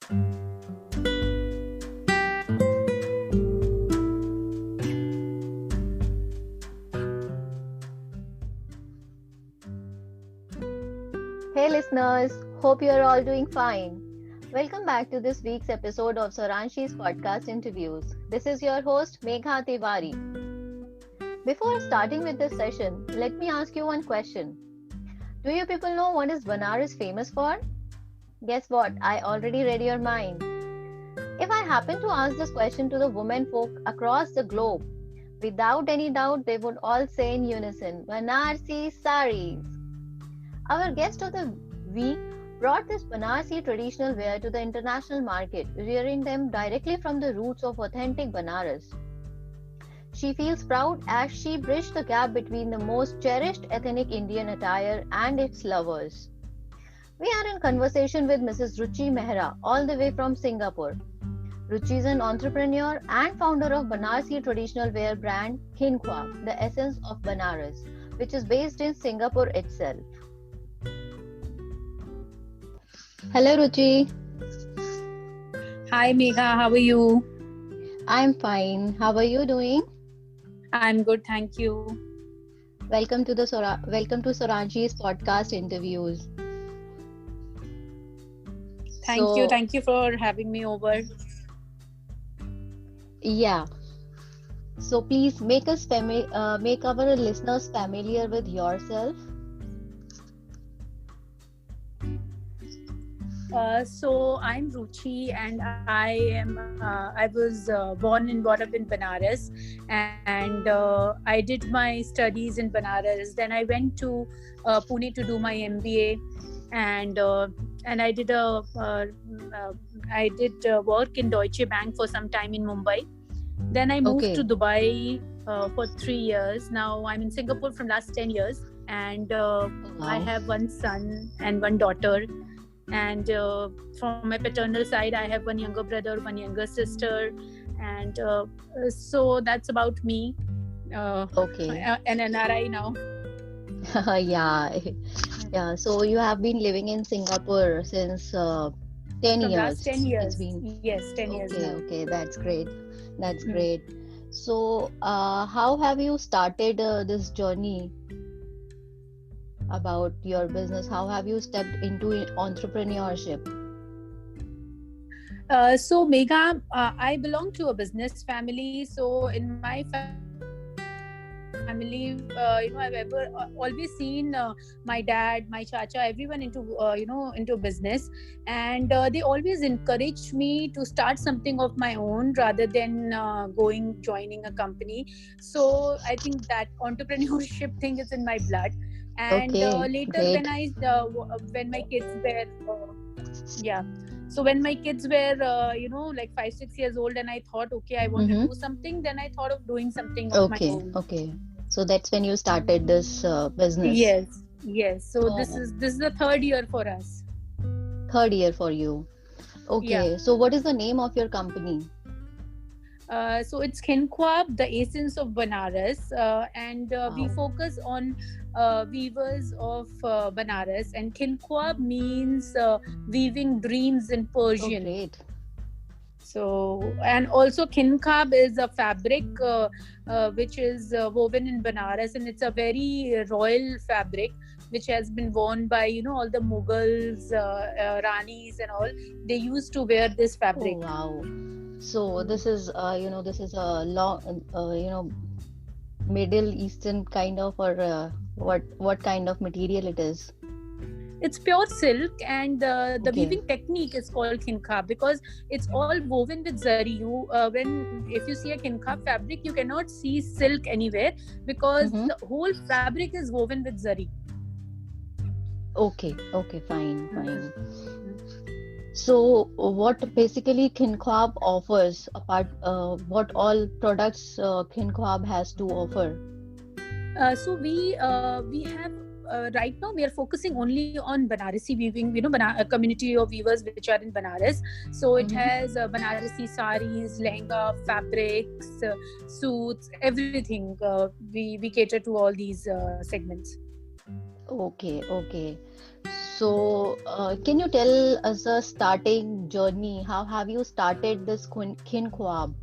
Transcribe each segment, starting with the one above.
Hey listeners, hope you are all doing fine. Welcome back to this week's episode of Soranshi's podcast interviews. This is your host Megha Tiwari. Before starting with this session, let me ask you one question. Do you people know what is Banaras famous for? Guess what? I already read your mind. If I happen to ask this question to the women folk across the globe, without any doubt they would all say in unison, Banarsi saris. Our guest of the week brought this Banarsi traditional wear to the international market, rearing them directly from the roots of authentic Banaras. She feels proud as she bridged the gap between the most cherished ethnic Indian attire and its lovers. We are in conversation with Mrs. Ruchi Mehra, all the way from Singapore. Ruchi is an entrepreneur and founder of Banarsi traditional wear brand Khinkwab, the essence of Banaras, which is based in Singapore itself. Hello, Ruchi. Hi, Megha. How are you? I'm fine. How are you doing? I'm good, thank you. Welcome to Soranji's podcast interviews. Thank you for having me over. Yeah. So please make our listeners familiar with yourself. So I'm Ruchi, and I was born and brought up in Banaras, and I did my studies in Banaras. Then I went to Pune to do my MBA, and I did work in Deutsche Bank for some time in Mumbai. Then I moved to Dubai for 3 years. Now I'm in Singapore from last 10 years, and I have one son and one daughter. And from my paternal side, I have one younger brother, one younger sister, and so that's about me. An NRI now. Yeah. So you have been living in Singapore since 10 years. Last 10 years. Yes, 10 years now. Okay, that's great. Great. So how have you started this journey about your business? How have you stepped into entrepreneurship? So Megha, I belong to a business family. So in my family, I've always seen my dad, my chacha, everyone into business, and they always encouraged me to start something of my own rather than joining a company. So I think that entrepreneurship thing is in my blood. And later, great. when my kids were so when my kids were like 5-6 years old, and I thought, okay, I want to do something, then I thought of doing something of my own. Okay, so that's when you started this business. Yes. So this is the third year for us. Third year for you. Okay. So what is the name of your company? So it's Khinkwab, the essence of Banaras, and we focus on weavers of Banaras, and Khinkwab means weaving dreams in Persian. Great. So, and also Khinkwab is a fabric which is woven in Banaras, and it's a very royal fabric which has been worn by all the Mughals, Ranis and all. They used to wear this fabric. Oh, wow. So this is a long Middle Eastern kind of, or what kind of material it is? It's pure silk, and the weaving technique is called Khinkwab because it's all woven with zari. If you see a Khinkwab fabric, you cannot see silk anywhere because the whole fabric is woven with zari. Okay, fine. So what basically Khinkwab offers, what all products Khinkwab has to offer? So we have right now we are focusing only on Banarasi weaving, a community of weavers which are in Banaras. So it has Banarasi saris, lehenga, fabrics, suits, everything. We cater to all these segments. Okay. So, can you tell us a starting journey? How have you started this Kinkwab?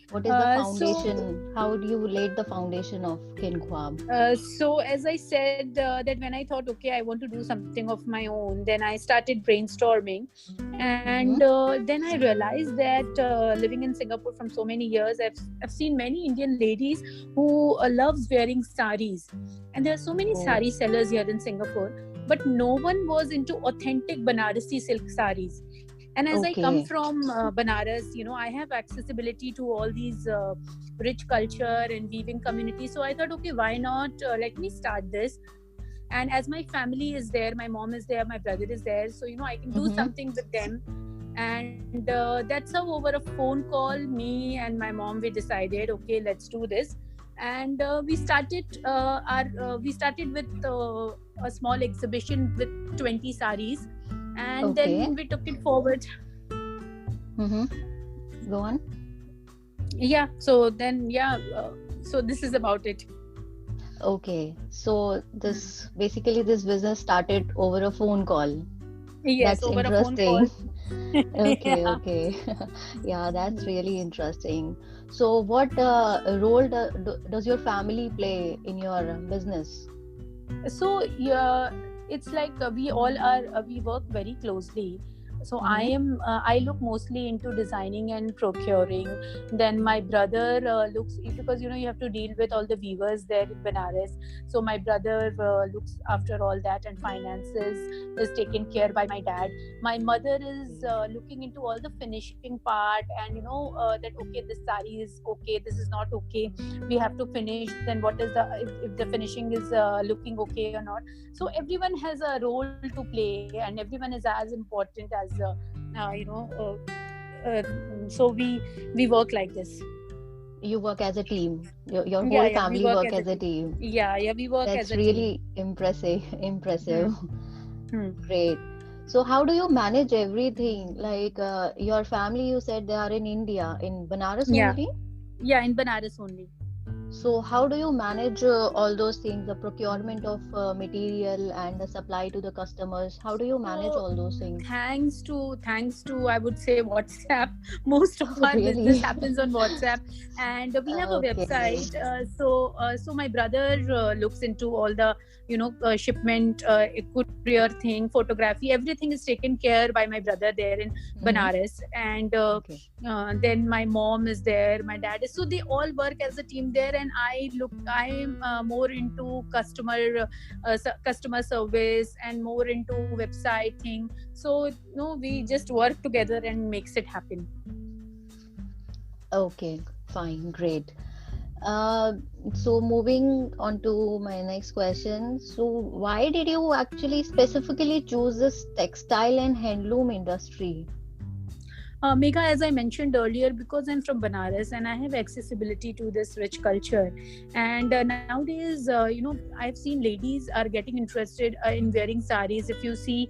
What is the foundation? How do you laid the foundation of Kinkwab? So as I said, that when I thought, okay, I want to do something of my own, then I started brainstorming, and then I realized that living in Singapore from so many years, I've seen many Indian ladies who loves wearing saris, and there are so many sari sellers here in Singapore, but no one was into authentic Banarasi silk saris. And as I come from Banaras, I have accessibility to all these rich culture and weaving community. So I thought, okay, why not let me start this? And as my family is there, my mom is there, my brother is there, so I can do something with them. And that's how over a phone call, me and my mom, we decided, okay, let's do this. And we started with a small exhibition with 20 saris. And then we took it forward. Go on. Yeah. So then, so this is about it. Okay. So this business started over a phone call. Yes, that's over interesting. A phone call. Okay. Yeah, that's really interesting. So what role does your family play in your business? So yeah, it's like we all are, we work very closely. So I look mostly into designing and procuring. Then my brother looks, because you have to deal with all the weavers there in Benares. So my brother looks after all that, and finances is taken care by my dad. My mother is looking into all the finishing part, and that okay, this sari is okay, this is not okay, we have to finish. Then what is if the finishing is looking okay or not. So everyone has a role to play, and everyone is as important as so we work like this. You work as a team. Your whole family work as a team. Yeah, we work as a team. That's really impressive. Great. So how do you manage everything? Like your family, you said they are in India, in Banaras only? Yeah, in Banaras only. So how do you manage all those things, the procurement of material and the supply to the customers? How do you manage all those things? Thanks to I would say WhatsApp. Most of our business happens on WhatsApp, and we have a website. So my brother looks into all the shipment, courier thing, photography. Everything is taken care by my brother there in Banaras, and then my mom is there, my dad is. So they all work as a team there. And I'm more into customer service and more into website thing. So we just work together and makes it happen. Okay, fine, great. So moving on to my next question. So why did you actually specifically choose this textile and handloom industry? Megha, as I mentioned earlier, because I'm from Banaras and I have accessibility to this rich culture, and nowadays, I've seen ladies are getting interested in wearing saris. If you see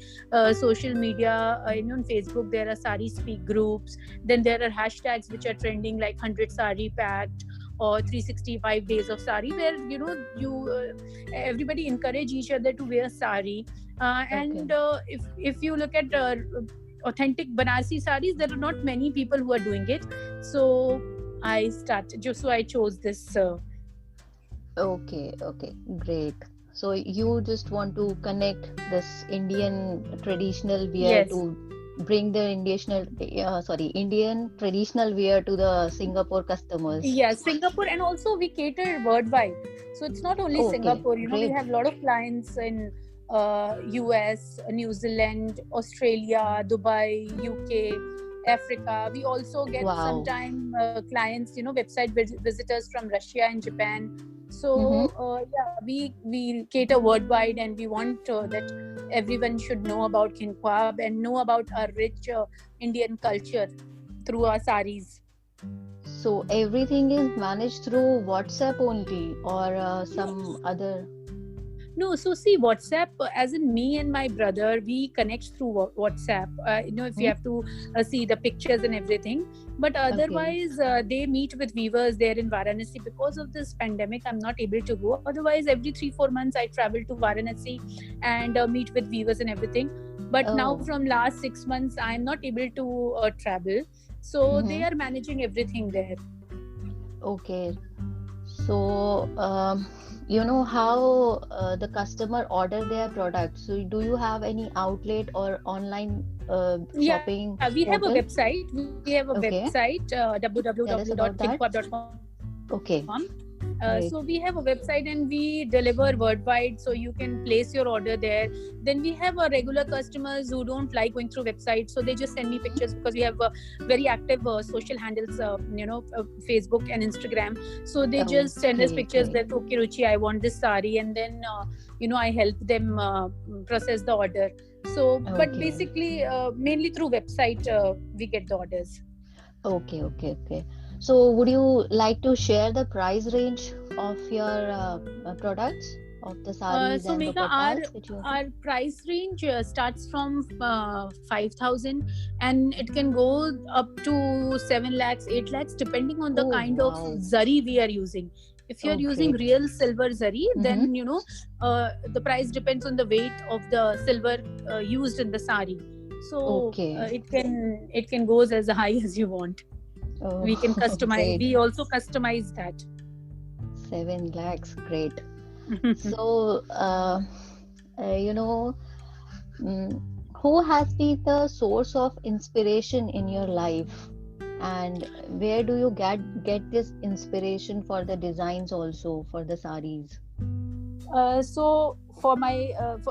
social media, on Facebook, there are sari speak groups. Then there are hashtags which are trending, like 100 sari packed or 365 days of sari, where everybody encourage each other to wear sari. And if you look at authentic Banarasi saris, there are not many people who are doing it. So I chose this. Okay, great. So you just want to connect this Indian traditional wear to bring the Indian traditional wear to the Singapore customers. Yes, Singapore, and also we cater worldwide. So it's not only Singapore. We have a lot of clients in US, New Zealand, Australia, Dubai, UK, Africa. We also get sometime clients, website visitors from Russia and Japan. So we cater worldwide, and we want that everyone should know about Kinkwab and know about our rich Indian culture through our saris. So everything is managed through WhatsApp only, or some other? No, so see, WhatsApp, as in me and my brother, we connect through WhatsApp. If you have to see the pictures and everything. But otherwise, they meet with weavers there in Varanasi. Because of this pandemic, I'm not able to go. Otherwise, every 3-4 months, I travel to Varanasi and meet with weavers and everything. But now from last 6 months, I'm not able to travel. So they are managing everything there. Okay. So, you know how the customer order their products. So, do you have any outlet or online shopping? Yeah, we have a website. We have a website, www.thinkpub.com. Okay. So we have a website and we deliver worldwide, so you can place your order there. Then we have our regular customers who don't like going through websites, so they just send me pictures, because we have very active social handles, Facebook and Instagram. So they just send us pictures that, okay Ruchi, I want this sari, and then I help them process the order. So but basically mainly through website we get the orders. Okay. So would you like to share the price range of your products, of the sarees and dupattas? Our price range starts from 5,000 and it can go up to 7 lakhs, 8 lakhs depending on the kind of zari we are using. If you're using real silver zari, then the price depends on the weight of the silver used in the sari. So it can go as high as you want. We can customize. We also customize that. 7 lakhs, great. So, who has been the source of inspiration in your life, and where do you get this inspiration for the designs also for the sarees? So for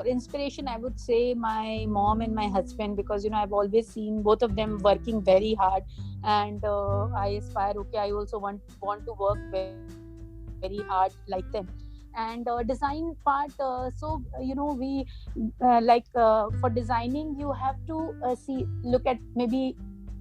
inspiration, I would say my mom and my husband, because I've always seen both of them working very hard, and I aspire, I also want to work very, very hard like them. And design part, we for designing you have to look at maybe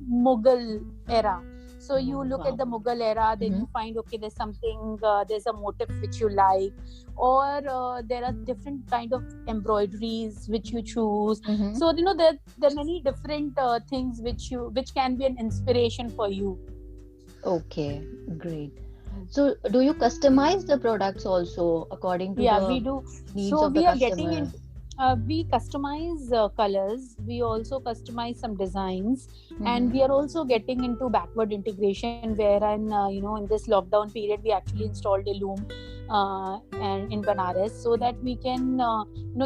Mughal era. So you look at the Mughal era, then you find, there's something, there's a motif which you like, or there are different kind of embroideries which you choose. So there are many different things which can be an inspiration for you. Okay, great. So do you customize the products also according to the we do. needs so of the we customer? Are getting in. We customize colors. We also customize some designs, and we are also getting into backward integration. Wherein in this lockdown period, we actually installed a loom and in Banaras, so that we can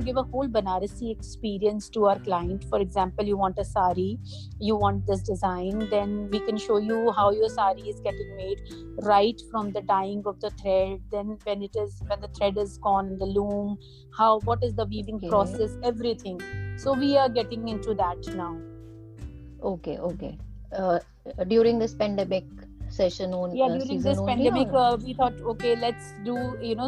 give a whole Banarasi experience to our client. For example, you want a sari, you want this design, then we can show you how your sari is getting made, right from the dyeing of the thread, then when the thread is gone in the loom, what is the weaving process, everything. So we are getting into that now. Okay. During this pandemic session only? During this pandemic, we thought, let's do,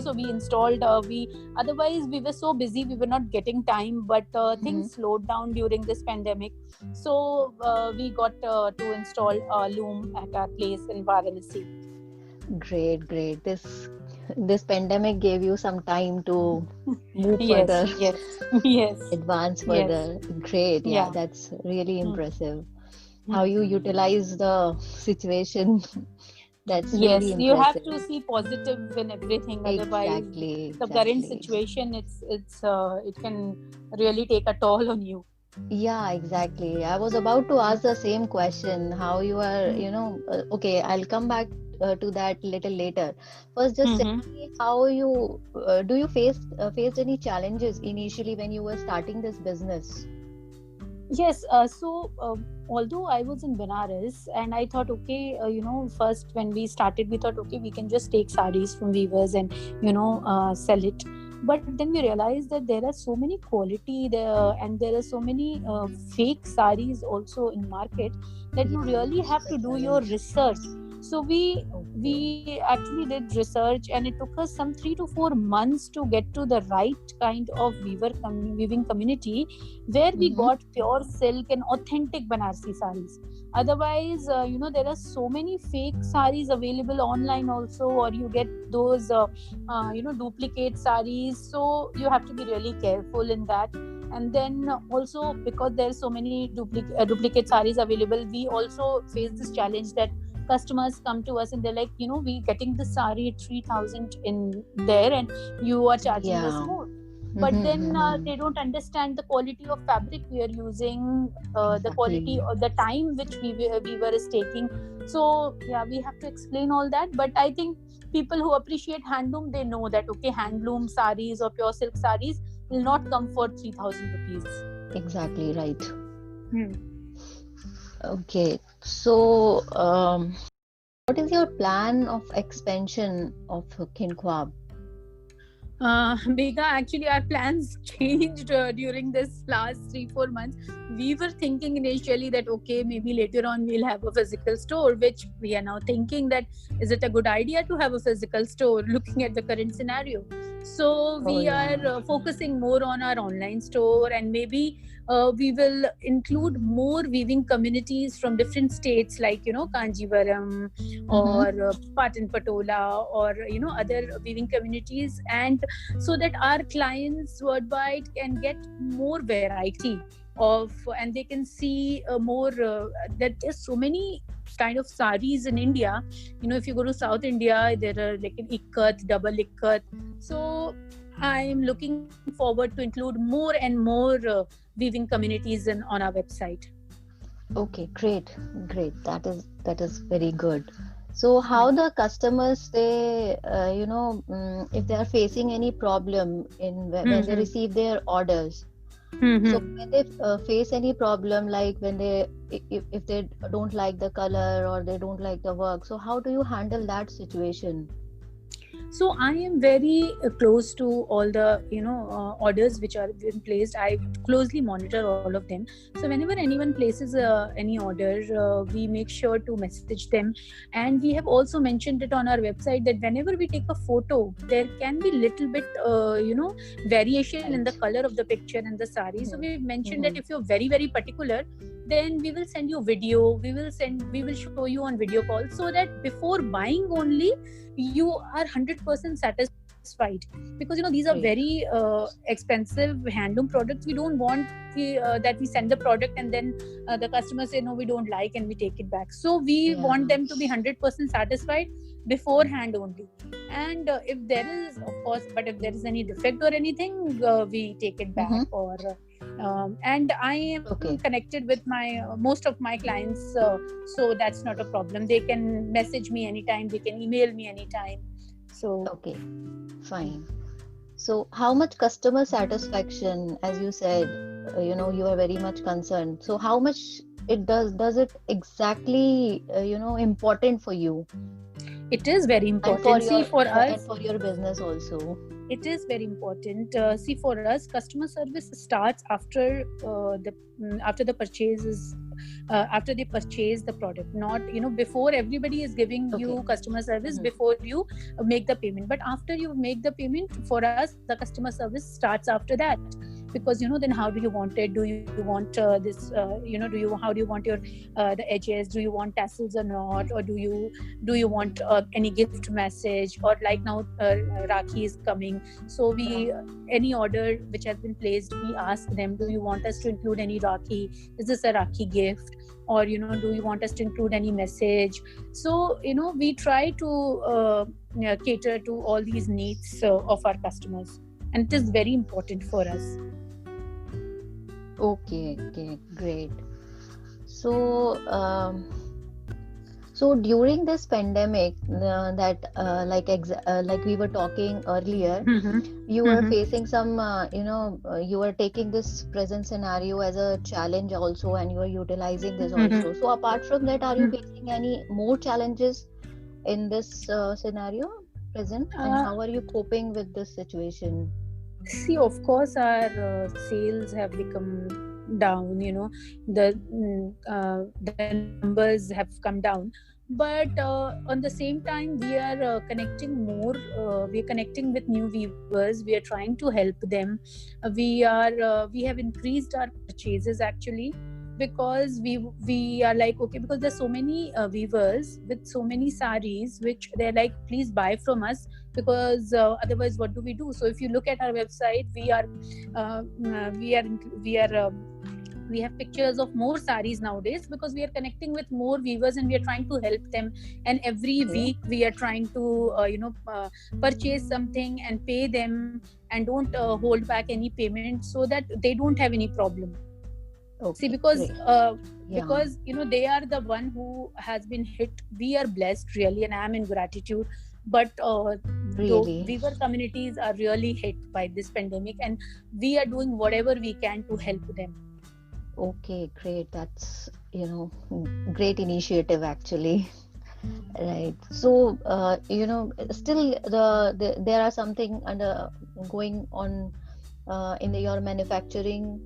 so we installed, otherwise we were so busy, we were not getting time, but things slowed down during this pandemic. So we got to install a loom at our place in Varanasi. Great. This pandemic gave you some time to move further. Yes. Advance further. Yes. Great. Yeah, that's really impressive. How you utilize the situation. That's really impressive. You have to see positive in everything. Otherwise, the current situation, it can really take a toll on you. Yeah, exactly. I was about to ask the same question. How you are, I'll come back to that little later. First, just tell me how you do you faced any challenges initially when you were starting this business? Yes. So although I was in Benares, and I thought, first when we started, we thought, we can just take sarees from weavers and sell it. But then we realized that there are so many quality there, and there are so many fake sarees also in market, that you really have to do your research. So we actually did research, and it took us some 3 to 4 months to get to the right kind of weaving community where we got pure silk and authentic Banarsi sarees. Otherwise, there are so many fake sarees available online also, or you get those duplicate sarees. So you have to be really careful in that. And then also, because there's so many duplicate sarees available, we also face this challenge that customers come to us and they're like, we getting the saree at 3,000 in there and you are charging us more. But then they don't understand the quality of fabric we are using, the quality of the time which weaver is taking. So we have to explain all that. But I think people who appreciate handloom, they know that handloom sarees or pure silk sarees will not come for 3,000 rupees. Exactly right. Okay, so what is your plan of expansion of Khinkwab? Megha, actually our plans changed during this last 3-4 months. We were thinking initially that maybe later on we'll have a physical store, which we are now thinking that is it a good idea to have a physical store looking at the current scenario. So we are focusing more on our online store, and maybe we will include more weaving communities from different states like Kanjivaram or Patan Patola or other weaving communities, and so that our clients worldwide can get more variety and they can see more that there's so many kind of sarees in India. If you go to South India, there are like an ikkat, double ikkat. So I'm looking forward to include more and more weaving communities on our website. Okay, great. That is very good. So how the customers, they if they are facing any problem when they receive their orders, so when they face any problem, like when if they don't like the color or they don't like the work, so how do you handle that situation? So I am very close to all the orders which are being placed. I closely monitor all of them. So whenever anyone places any order, we make sure to message them, and we have also mentioned it on our website that whenever we take a photo, there can be little bit variation in the color of the picture and the saree. So we mentioned that if you're very, very particular, then we will send you video. We will show you on video call, so that before buying only you are 100% satisfied, because these are very expensive handloom products. We don't want that we send the product and then the customer say no, we don't like, and we take it back. So we want them to be 100% satisfied beforehand only. And if there is, of course, but if there is any defect or anything, we take it back. Or and I am connected with most of my clients, so that's not a problem. They can message me anytime, they can email me anytime. So okay, fine. So how much customer satisfaction, as you said, you are very much concerned. So how much it does it exactly important for you? It is very important. And for us, and for your business also. It is very important. See, for us, customer service starts after the purchases. After they purchase the product, not before. Everybody is giving you customer service before you make the payment, but after you make the payment, for us the customer service starts after that. Because then how do you want it? Do you want this how do you want your the edges? Do you want tassels or not? Or do you want any gift message? Or like now Rakhi is coming, so we any order which has been placed, we ask them, do you want us to include any Rakhi? Is this a Rakhi gift? Or do you want us to include any message? So we try to cater to all these needs of our customers, and it is very important for us. Okay, great. So so during this pandemic, like we were talking earlier, you were facing some you were taking this present scenario as a challenge also, and you are utilizing this also. So apart from that, are you facing any more challenges in this scenario present, and how are you coping with this situation? See, of course, our sales have become down. The numbers have come down. but on the same time we are connecting more, we are connecting with new viewers, we are trying to help them. We have increased our purchases actually, because we are like, okay, because there's so many weavers with so many saris which they're like, please buy from us, because otherwise what do we do? So if you look at our website, uh, uh, we are we are we have pictures of more saris nowadays, because we are connecting with more weavers and we are trying to help them. And every Okay. week we are trying to purchase something and pay them, and don't hold back any payment, so that they don't have any problem. See, Okay. because Great. Yeah. because they are the one who has been hit. We are blessed really, and I am in gratitude. But the Really. weaver communities are really hit by this pandemic, and we are doing whatever we can to help them. Okay. Great. That's, great initiative actually. Right. So, still there are something going on in your manufacturing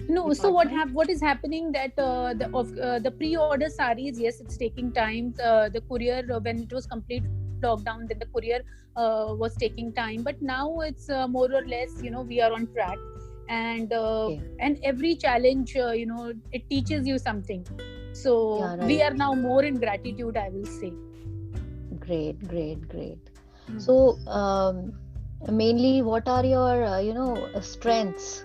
No, so department. what is happening, that the pre-order sarees, yes, it's taking time. The courier, when it was complete lockdown, then the courier was taking time. But now it's more or less, we are on track. Okay. And every challenge, it teaches you something. So Yeah, we right. are now more in gratitude, I will say. Great, great, great. Mm. So, mainly, what are your, strengths?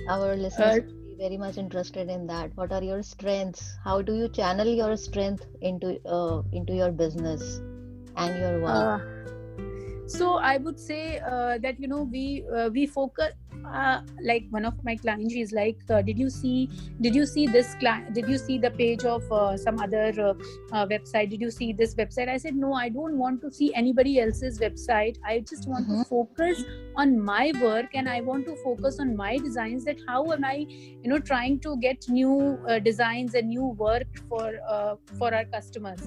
Our listeners Uh, will be very much interested in that. What are your strengths? How do you channel your strength into your business and your work? uh, so I would say that we focus, like one of my clients, she's like, did you see this client, did you see the page of some other website, did you see this website? I said, no, I don't want to see anybody else's website. I just want to Mm-hmm. focus on my work, and I want to focus on my designs, that how am I trying to get new designs and new work for our customers.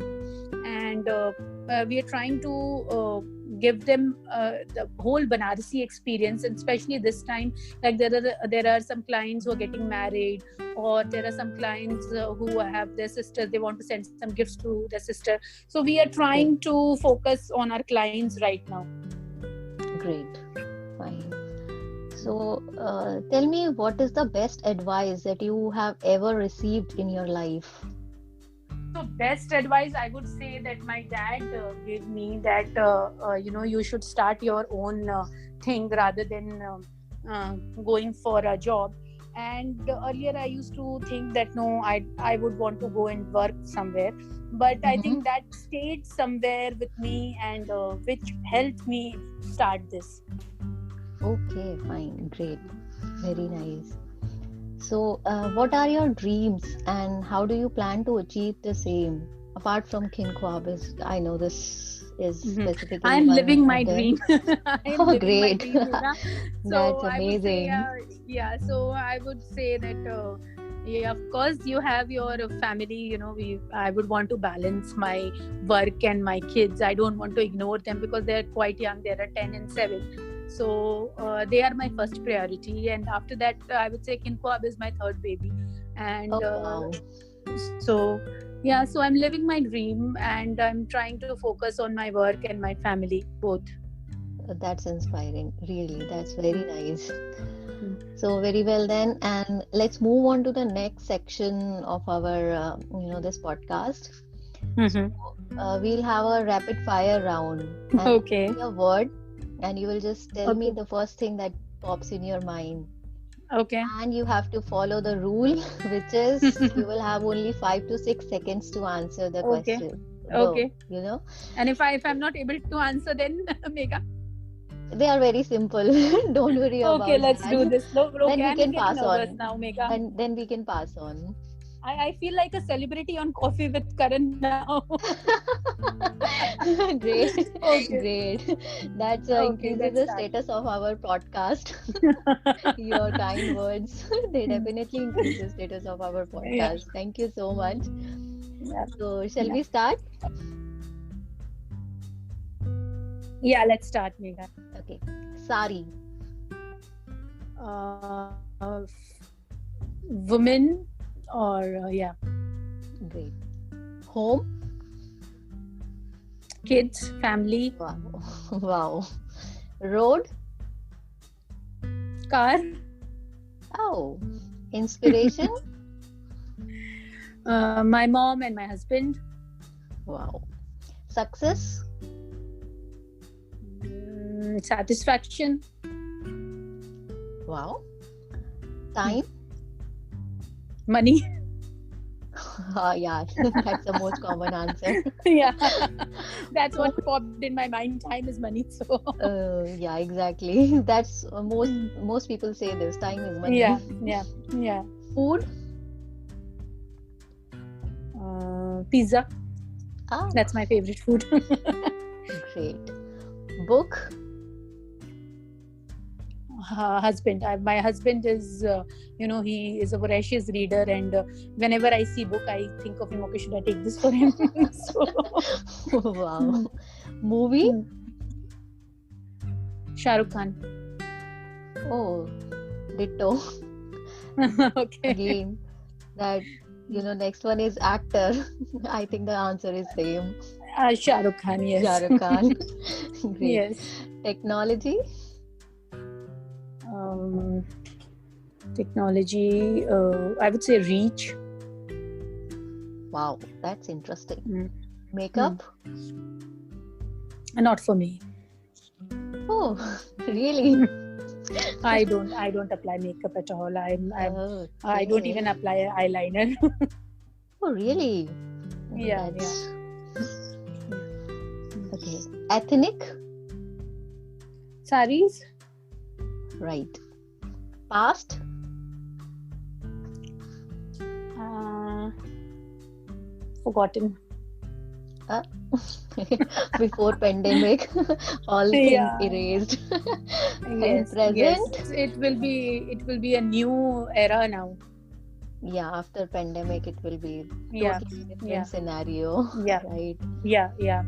And we are trying to give them the whole Banarasi experience. And especially this time, like there are some clients who are getting married, or there are some clients who have their sisters, they want to send some gifts to their sister. So we are Okay, trying to focus on our clients right now. great. Fine. So, tell me, what is the best advice that you have ever received in your life? So best advice, I would say, that my dad gave me, that you should start your own thing rather than uh, going for a job. And earlier I used to think that no, I would want to go and work somewhere, but I Mm-hmm. think that stayed somewhere with me, and which helped me start this. Okay, fine, great, very nice. So, what are your dreams and how do you plan to achieve the same? Apart from Kin Kwab, I know this is Mhm. specifically I'm one living of my them. dream. I am Oh, living my great. dream, Megha. That's So I would say, amazing. yeah. So I would say that, yeah, of course, you have your family. I would want to balance my work and my kids. I don't want to ignore them, because they're quite young. They're 10 and 7. So they are my first priority. And after that, I would say Kinkwab is my third baby. And Oh, wow. so yeah, so I'm living my dream, and I'm trying to focus on my work and my family both. That's inspiring. Really, that's very nice. Mm. So very well then, and let's move on to the next section of our, this podcast. So Mm-hmm. we'll have a rapid fire round, and I'll Okay. say a word, and you will just tell me Okay. the first thing that pops in your mind. Okay. And you have to follow the rule, which is you will have only 5 to 6 seconds to answer the Okay. question. Okay. The. And if I'm not able to answer, then Mega. They are very simple. Don't worry Okay, about let's that. do this. Okay, Then we I'm can getting pass nervous on. now, Mega. And then we can pass on. I feel like a celebrity on Coffee with Karan now. Great, Okay. great. That Okay, increases let's the start. status of our podcast. Your kind words, they definitely increase the status of our Yeah. podcast. Thank you so much. Yeah. So, shall Yeah. we start? Yeah, let's start, Mega. Okay. Sari, Uh, women, or yeah. great. Home? Kids, family. Wow. Wow. Road? Car. Oh. Inspiration? My mom and my husband. Wow. Success? Satisfaction. Wow. Time? Money. Yeah, that's the most common answer. Yeah, that's what popped in my mind. Time is money. So Yeah, exactly. That's most people say this. Time is money. Yeah. Food? Pizza. Ah, That's my favorite food. great. Book? Husband. My husband is, he is a voracious reader, and whenever I see book, I think of him. Okay, should I take this for him? Wow. Movie? Shah Rukh Khan. Oh, ditto. Okay. Again, that next one is actor. I think the answer is same. Shah Rukh Khan. Yes. Shah Rukh Khan. Great. Yes. Technology? Technology. I would say reach. Wow, that's interesting. Makeup? Not for me. Oh, really? I don't apply makeup at all. Okay. I don't even apply eyeliner. Oh, really? Yeah. Okay. Ethnic? Saris? Right. Past? Forgotten. Before pandemic, all things erased. Yes. And present? Yes. It will be a new era now. Yeah, after pandemic, it will be Yeah. totally different scenario. Yeah. Right. Yeah.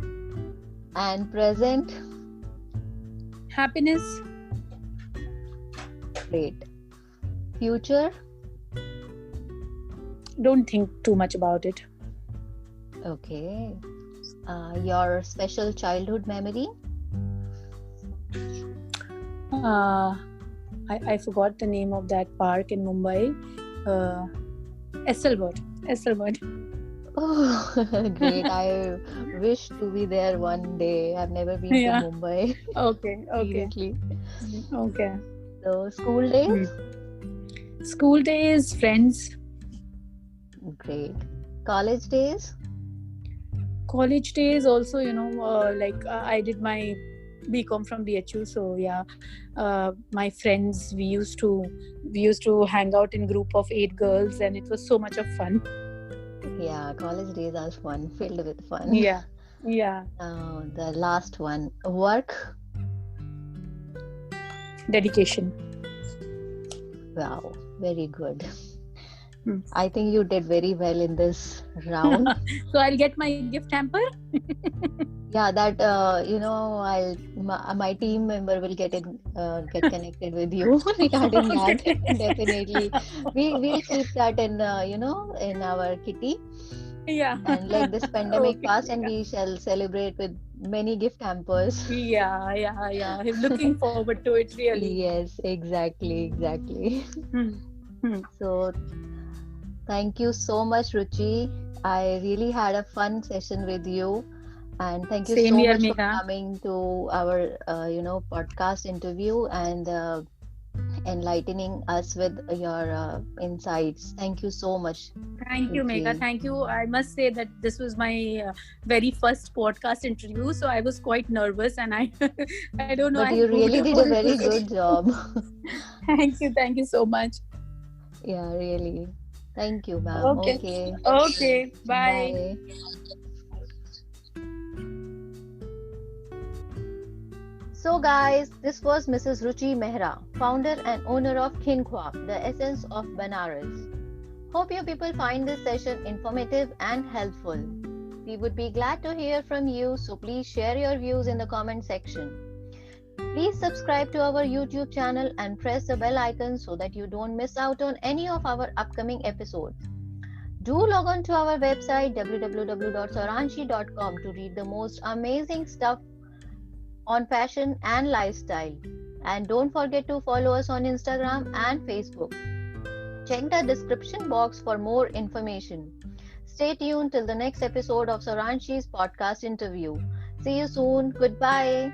And present? Happiness. Great. Future? Don't think too much about it. Okay. Your special childhood memory? I forgot the name of that park in Mumbai. Esselwood. Oh, great. I wish to be there one day. I've never been to Mumbai. Okay. Seriously. Okay. So, school days? School days, friends. Great. College days? College days also, I did my BCom from BHU, so yeah, my friends, we used to hang out in group of 8 girls, and it was so much of fun. Yeah, college days are fun, filled with fun. Yeah. The last one, work? Dedication. Wow, very good. I think you did very well in this round. So I'll get my gift hamper. Yeah, that my team member will get connected with you regarding that. Okay. Definitely, we'll keep that in in our kitty. Yeah. And let this pandemic Okay. pass, and we shall celebrate with many gift hampers. Yeah. I'm looking forward to it really. Yes, exactly. So, thank you so much, Ruchi. I really had a fun session with you, and thank you Same so here, much for Megha. coming to our podcast interview and enlightening us with your insights. Thank you so much. Thank you, Megha. Ruchi. Thank you. I must say that this was my very first podcast interview, so I was quite nervous, and I don't know. But you really did a very good job. Thank you so much. Yeah, really. Thank you, ma'am. Okay. Okay. Bye. So guys, this was Mrs. Ruchi Mehra, founder and owner of Khinkhwa, the essence of Banaras. Hope you people find this session informative and helpful. We would be glad to hear from you, so please share your views in the comment section. Please subscribe to our YouTube channel and press the bell icon so that you don't miss out on any of our upcoming episodes. Do log on to our website www.saranshi.com to read the most amazing stuff on fashion and lifestyle. And don't forget to follow us on Instagram and Facebook. Check the description box for more information. Stay tuned till the next episode of Saranshi's podcast interview. See you soon. Goodbye.